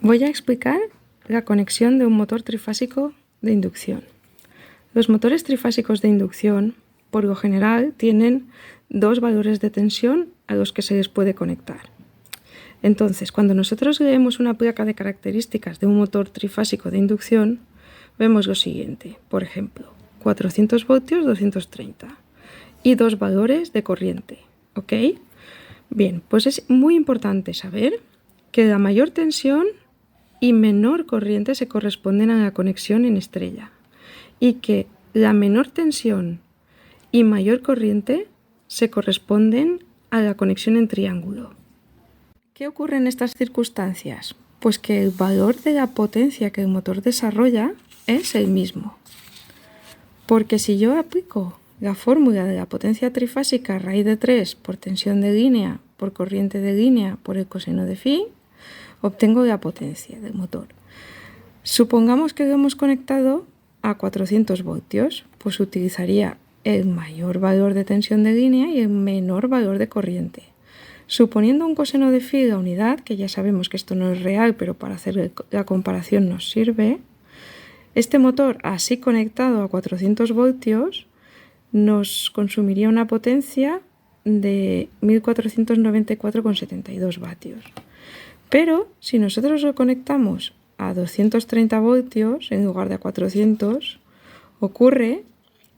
Voy a explicar la conexión de un motor trifásico de inducción. Los motores trifásicos de inducción, por lo general, tienen dos valores de tensión a los que se les puede conectar. Entonces, cuando nosotros leemos una placa de características de un motor trifásico de inducción, vemos lo siguiente. Por ejemplo, 400 voltios, 230 y dos valores de corriente. ¿Ok? Bien, pues es muy importante saber que la mayor tensión y menor corriente se corresponden a la conexión en estrella y que la menor tensión y mayor corriente se corresponden a la conexión en triángulo. ¿Qué ocurre en estas circunstancias? Pues que el valor de la potencia que el motor desarrolla es el mismo. Porque si yo aplico la fórmula de la potencia trifásica raíz de 3 por tensión de línea por corriente de línea por el coseno de phi, obtengo la potencia del motor. Supongamos que lo hemos conectado a 400 voltios, pues utilizaría el mayor valor de tensión de línea y el menor valor de corriente. Suponiendo un coseno de phi la unidad, que ya sabemos que esto no es real, pero para hacer la comparación nos sirve, este motor así conectado a 400 voltios nos consumiría una potencia de 1494,72 vatios. Pero si nosotros lo conectamos a 230 voltios en lugar de a 400, ocurre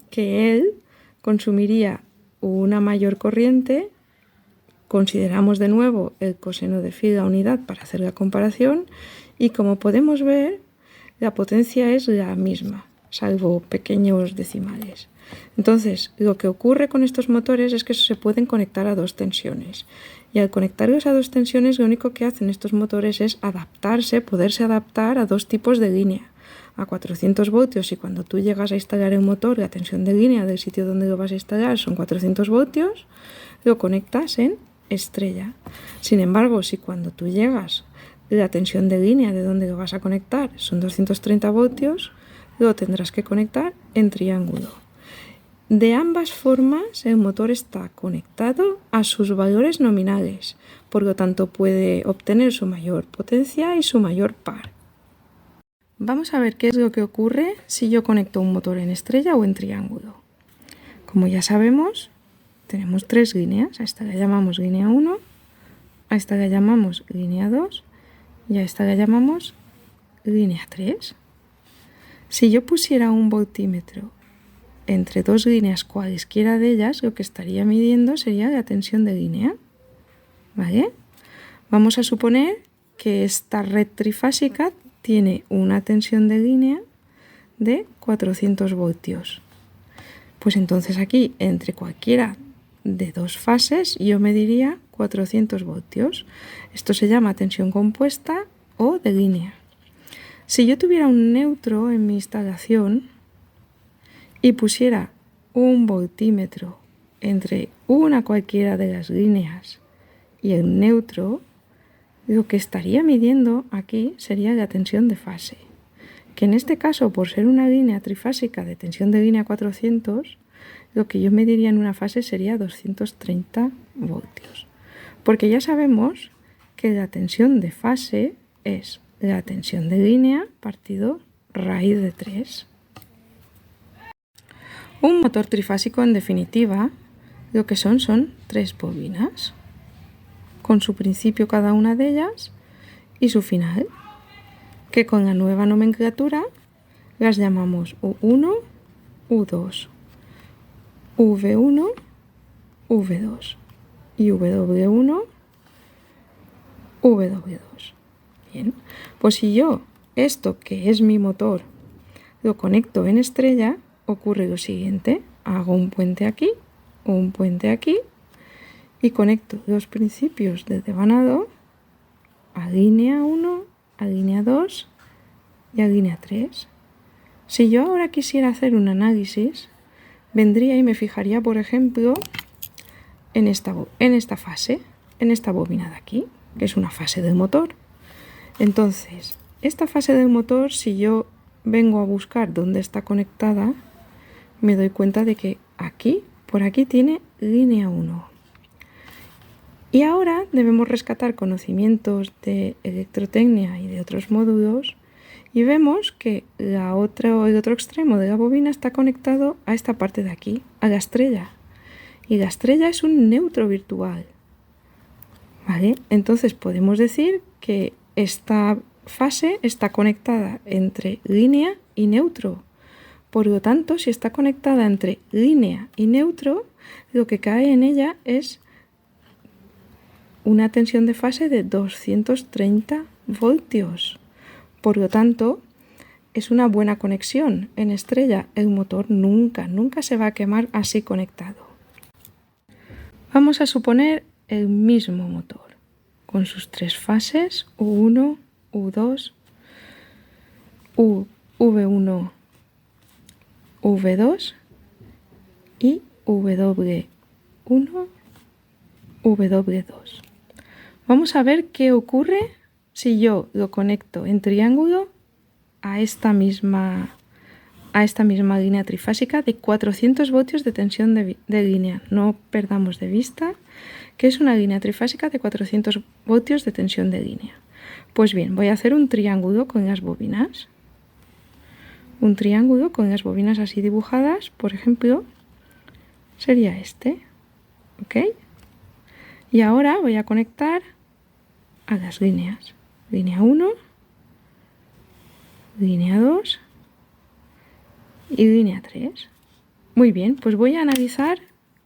que él consumiría una mayor corriente. Consideramos de nuevo el coseno de phi la unidad para hacer la comparación y como podemos ver, la potencia es la misma, salvo pequeños decimales. Entonces, lo que ocurre con estos motores es que se pueden conectar a dos tensiones. Y al conectarlos a dos tensiones, lo único que hacen estos motores es poderse adaptar a dos tipos de línea. A 400 voltios, y cuando tú llegas a instalar el motor, la tensión de línea del sitio donde lo vas a instalar son 400 voltios, lo conectas en estrella. Sin embargo, si cuando tú llegas la tensión de línea de donde lo vas a conectar son 230 voltios, lo tendrás que conectar en triángulo. De ambas formas, el motor está conectado a sus valores nominales, por lo tanto puede obtener su mayor potencia y su mayor par. Vamos a ver qué es lo que ocurre si yo conecto un motor en estrella o en triángulo. Como ya sabemos, tenemos tres líneas. A esta la llamamos línea 1, a esta la llamamos línea 2 y a esta la llamamos línea 3. Si yo pusiera un voltímetro entre dos líneas cualesquiera de ellas, lo que estaría midiendo sería la tensión de línea. ¿Vale? Vamos a suponer que esta red trifásica tiene una tensión de línea de 400 voltios. Pues entonces aquí, entre cualquiera de dos fases, yo mediría 400 voltios. Esto se llama tensión compuesta o de línea. Si yo tuviera un neutro en mi instalación y pusiera un voltímetro entre una cualquiera de las líneas y el neutro, lo que estaría midiendo aquí sería la tensión de fase, que en este caso, por ser una línea trifásica de tensión de línea 400, lo que yo mediría en una fase sería 230 voltios. Porque ya sabemos que la tensión de fase es la tensión de línea partido raíz de 3. Un motor trifásico, en definitiva, lo que son tres bobinas, con su principio cada una de ellas y su final, que con la nueva nomenclatura las llamamos U1, U2, V1, V2 y W1, W2. Bien, pues si yo esto que es mi motor lo conecto en estrella, ocurre lo siguiente. Hago un puente aquí y conecto los principios de devanado a línea 1, a línea 2 y a línea 3. Si yo ahora quisiera hacer un análisis, vendría y me fijaría, por ejemplo, en esta fase, en esta bobina de aquí, que es una fase del motor. Entonces, esta fase del motor, si yo vengo a buscar dónde está conectada, me doy cuenta de que aquí, por aquí tiene línea 1. Y ahora debemos rescatar conocimientos de electrotecnia y de otros módulos y vemos que el otro extremo de la bobina está conectado a esta parte de aquí, a la estrella. Y la estrella es un neutro virtual. ¿Vale? Entonces podemos decir que esta fase está conectada entre línea y neutro. Por lo tanto, si está conectada entre línea y neutro, lo que cae en ella es una tensión de fase de 230 voltios. Por lo tanto, es una buena conexión. En estrella, el motor nunca se va a quemar así conectado. Vamos a suponer el mismo motor, con sus tres fases, U1, U2, V1, V2 y W1, W2. Vamos a ver qué ocurre si yo lo conecto en triángulo a esta misma línea trifásica de 400 voltios de tensión de línea. No perdamos de vista que es una línea trifásica de 400 voltios de tensión de línea. Pues bien, voy a hacer un triángulo con las bobinas. Un triángulo con las bobinas así dibujadas, por ejemplo, sería este. ¿Ok? Y ahora voy a conectar a las líneas. Línea 1, línea 2 y línea 3. Muy bien, pues voy a analizar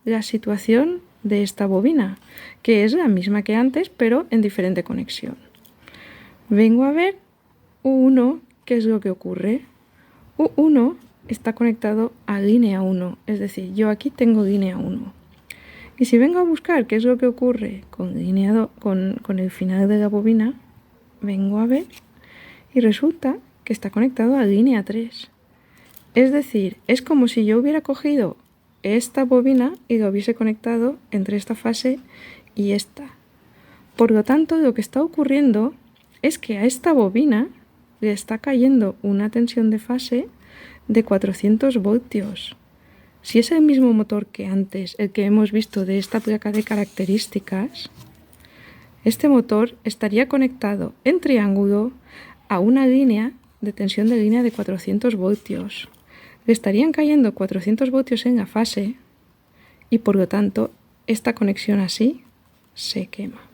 la situación de esta bobina, que es la misma que antes, pero en diferente conexión. Vengo a ver U1, ¿qué es lo que ocurre? U1 está conectado a línea 1, es decir, yo aquí tengo línea 1. Y si vengo a buscar qué es lo que ocurre con el final de la bobina, vengo a ver y resulta que está conectado a línea 3. Es decir, es como si yo hubiera cogido esta bobina y lo hubiese conectado entre esta fase y esta. Por lo tanto, lo que está ocurriendo es que a esta bobina le está cayendo una tensión de fase de 400 voltios. Si es el mismo motor que antes, el que hemos visto de esta placa de características, este motor estaría conectado en triángulo a una línea de tensión de línea de 400 voltios. Le estarían cayendo 400 voltios en la fase y por lo tanto esta conexión así se quema.